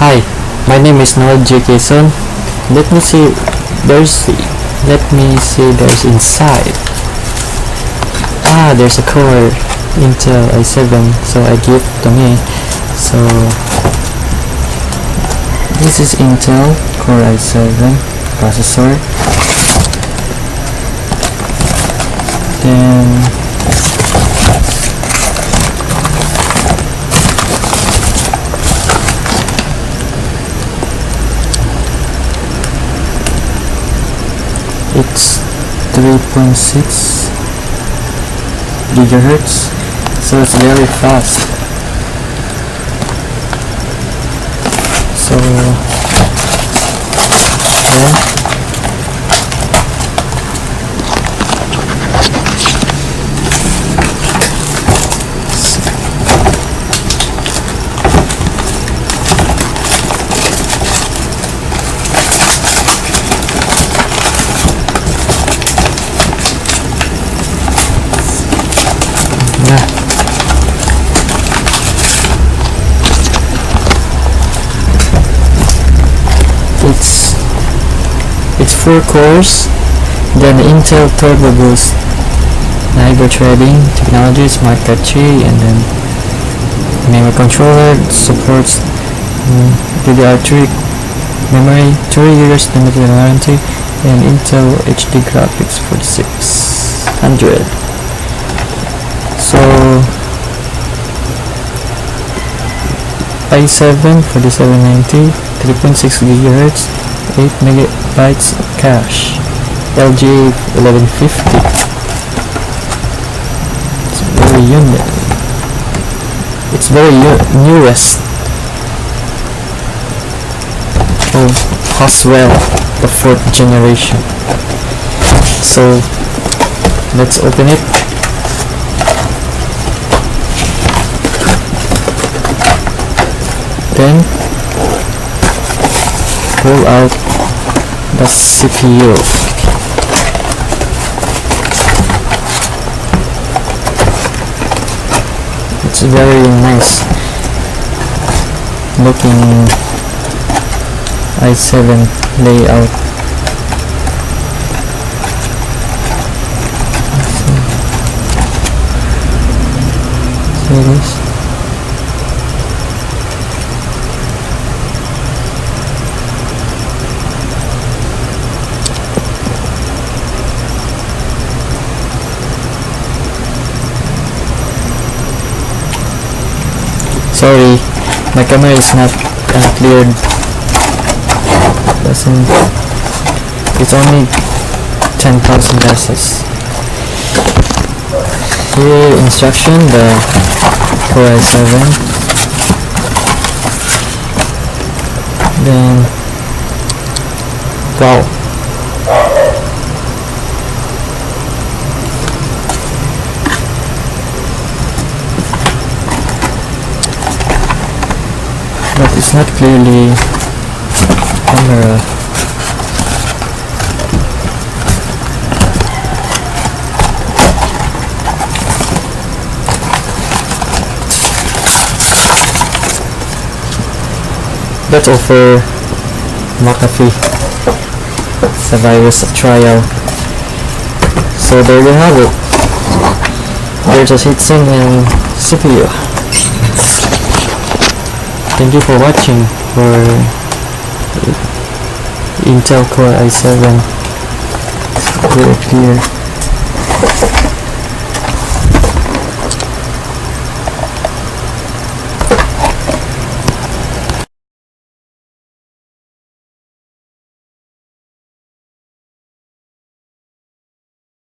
Hi, my name is Noel Quezon. Let me see. There's inside. There's a core Intel i7. So I give to me. So this is Intel Core i7 processor. Then it's 3.6 gigahertz, so it's very fast. So then it's 4 cores, then the Intel Turbo Boost Niagara threading technology, smart catchy, and then memory controller supports DDR3 memory, 3 years limited warranty, and Intel HD graphics 4600. So i7 4790, 3.6 gigahertz, 8 megabytes cache, LG 1150. It's very newest. Haswell, the 4th generation. So let's open it. Then pull out the CPU. It's very nice looking i7 layout. So this. Sorry, my camera is not cleared. It's only 10,000 pesos. Here, instruction, the Core i7. Then, wow. But it's not clearly camera. Let's offer McAfee the virus trial. So there you have it. There's a heatsink and CPU. Thank you for watching for Intel Core i7. Very clear.